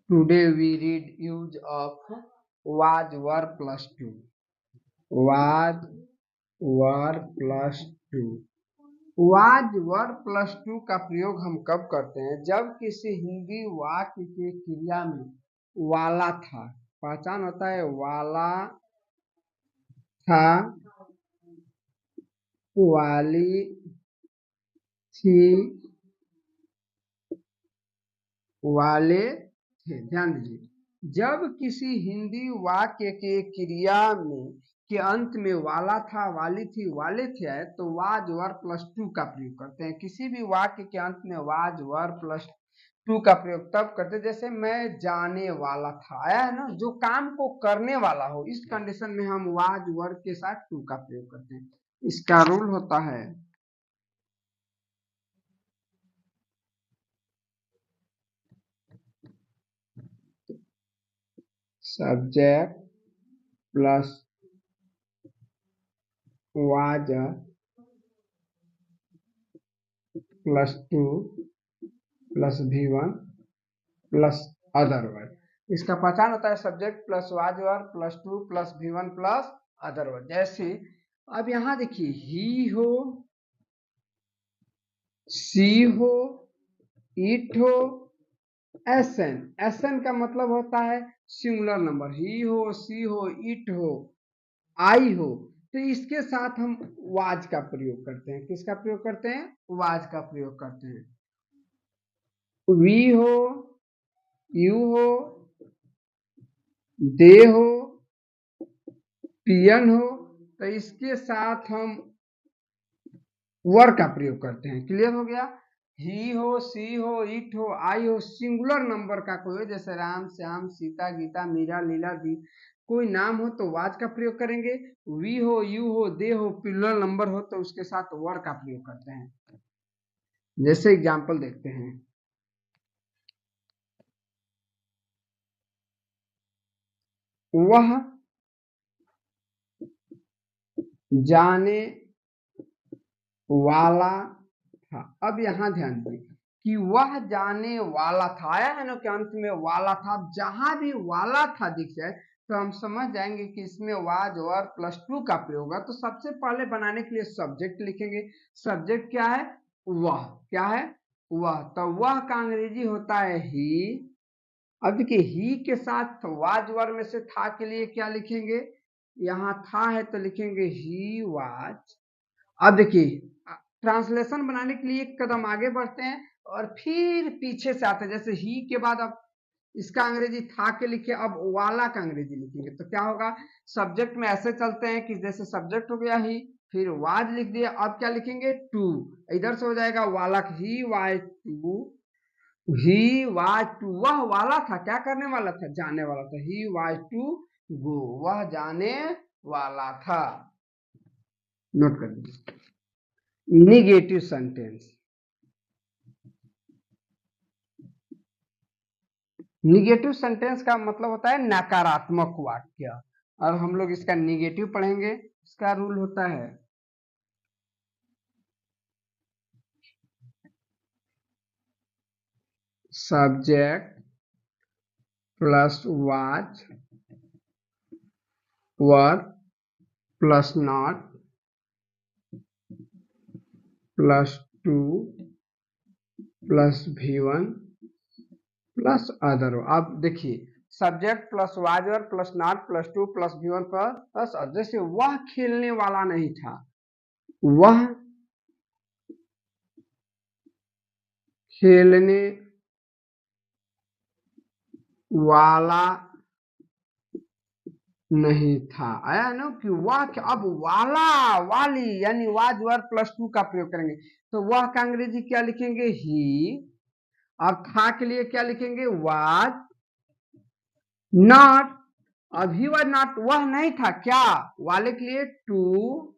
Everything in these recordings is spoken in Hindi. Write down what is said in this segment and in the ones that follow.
Today we read use of was, were plus two. Was, were plus two. was, were plus to का प्रयोग हम कब करते हैं? जब किसी हिंदी वाक्य के क्रिया में वाला था, पहचान होता है वाला था, वाली थी, वाले थे। ध्यान दीजिए, जब किसी हिंदी वाक्य के क्रिया में के अंत में वाला था, वाली थी, वाले थे आए तो वाज वर प्लस टू का प्रयोग करते हैं। किसी भी वाक्य के अंत में वाज वर प्लस टू का प्रयोग तब करते हैं, जैसे मैं जाने वाला था, आया है ना, जो काम को करने वाला हो, इस कंडीशन में हम वाज वर के साथ टू का प्रयोग करते हैं। इसका रूल होता है subject plus was plus two plus V1 plus other word. इसका पहचान होता है subject plus was were plus two plus V1 plus other word. जैसे अब यहां देखिए, ही हो, सी हो, इट हो, एसएन। एसएन का मतलब होता है सिंगुलर नंबर। ही हो, सी हो, इट हो, आई हो, तो इसके साथ हम वाज का प्रयोग करते हैं। किसका प्रयोग करते हैं? वाज का प्रयोग करते हैं। वी हो, यू हो, दे हो, पियन हो, तो इसके साथ हम वर का प्रयोग करते हैं। क्लियर हो गया? ही हो, सी हो, इट हो, आई हो, सिंगुलर नंबर का कोई हो, जैसे राम, श्याम, सीता, गीता, मीरा, लीला, दी, कोई नाम हो तो वाज का प्रयोग करेंगे। वी हो, यू हो, दे हो, प्लूरल नंबर हो तो उसके साथ वर का प्रयोग करते हैं। जैसे एग्जांपल देखते हैं, वह जाने वाला था। अब यहां ध्यान दें कि वह जाने वाला था, आया है ना कि अंत में वाला था। जहां भी वाला था दिख जाए तो हम समझ जाएंगे कि इसमें वाज वर प्लस टू का प्रयोग है। तो सबसे पहले बनाने के लिए सब्जेक्ट लिखेंगे। सब्जेक्ट क्या है? वह। क्या है? वह। तो वह का अंग्रेजी होता है ही। अब देखिए, ही के साथ वाज वर में से था के लिए क्या लिखेंगे? यहाँ था है तो लिखेंगे ही वाज। अब देखिए, ट्रांसलेशन बनाने के लिए एक कदम आगे बढ़ते हैं और फिर पीछे से आते हैं। जैसे ही के बाद अब इसका अंग्रेजी था के लिखे, अब वाला का अंग्रेजी लिखेंगे तो क्या होगा? सब्जेक्ट में ऐसे चलते हैं कि जैसे सब्जेक्ट हो गया ही, फिर वाज लिख दिया, अब क्या लिखेंगे? टू। इधर से हो जाएगा वाला, he was to, he was to. वह वाला था, क्या करने वाला था? जाने वाला था। ही वाज टू गो, वह जाने वाला था। नोट कर दीजिए। Negative sentence. निगेटिव सेंटेंस का मतलब होता है नकारात्मक वाक्य। अब हम लोग इसका निगेटिव पढ़ेंगे। इसका रूल होता है subject plus was were plus not plus two plus V1 plus other. अब देखिए, subject plus was were plus not plus two plus V1 plus other. जैसे वह खेलने वाला नहीं था, वह खेलने वाला नहीं था। आया ना कि वह, अब वाला, वाली यानी वाज वर प्लस टू का प्रयोग करेंगे तो वह का अंग्रेजी क्या लिखेंगे? ही। और था के लिए क्या लिखेंगे? Was not. अब ही वाज नॉट, वह नहीं था क्या? वाले के लिए to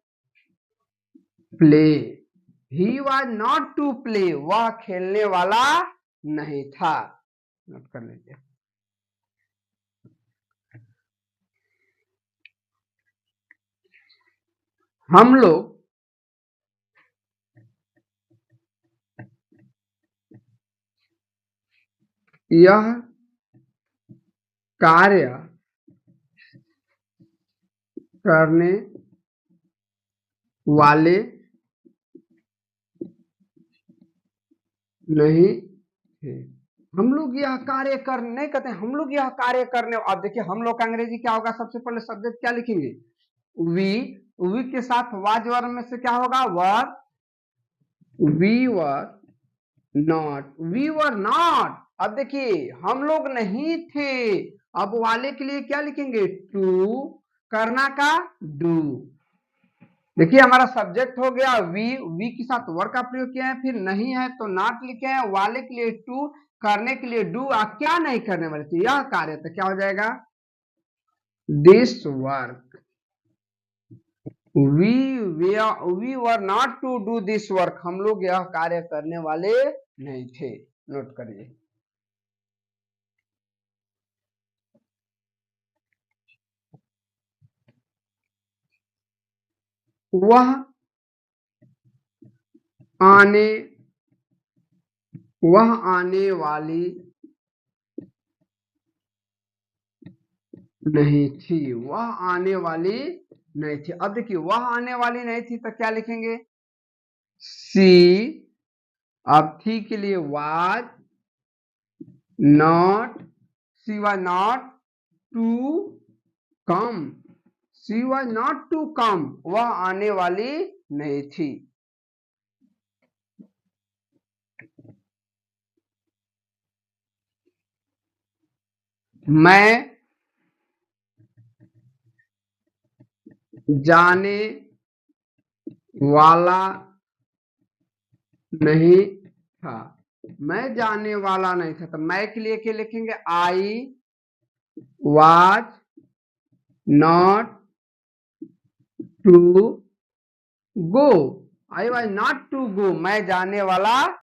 play. He was not to play, वह खेलने वाला नहीं था। नोट कर लीजिए। हम लोग यह कार्य करने वाले नहीं थे। हम लोग यह कार्य कर नहीं कहते, हम लोग यह कार्य करने। अब देखिए हम लोग का अंग्रेजी क्या होगा, सबसे पहले सब्जेक्ट क्या लिखेंगे, वी। वी के साथ वाज वर्ब में से क्या होगा, were. We were not, we were not. अब देखिए हम लोग नहीं थे, अब वाले के लिए क्या लिखेंगे, टू, करना का डू। देखिए हमारा सब्जेक्ट हो गया वी, वी के साथ वर्ब का प्रयोग किया है, फिर नहीं है तो नॉट लिखे हैं, वाले के लिए टू, करने के लिए डू। क्या नहीं करने वाले थे, यह कार्य, तो क्या हो जाएगा, this work. We were not to do this work, हम लोग यह कार्य करने वाले नहीं थे। नोट करिए। वह आने वह आने वाली नहीं थी, वह आने वाली नहीं थी। अब देखिए वह आने वाली नहीं थी तो क्या लिखेंगे, सी। अब थी के लिए was not, she was not to come, she was not to come, वह आने वाली नहीं थी। मैं जाने वाला नहीं था, मैं जाने वाला नहीं था, तो मैं के लिए क्या लिखेंगे, I was not to go, I was not to go, मैं जाने वाला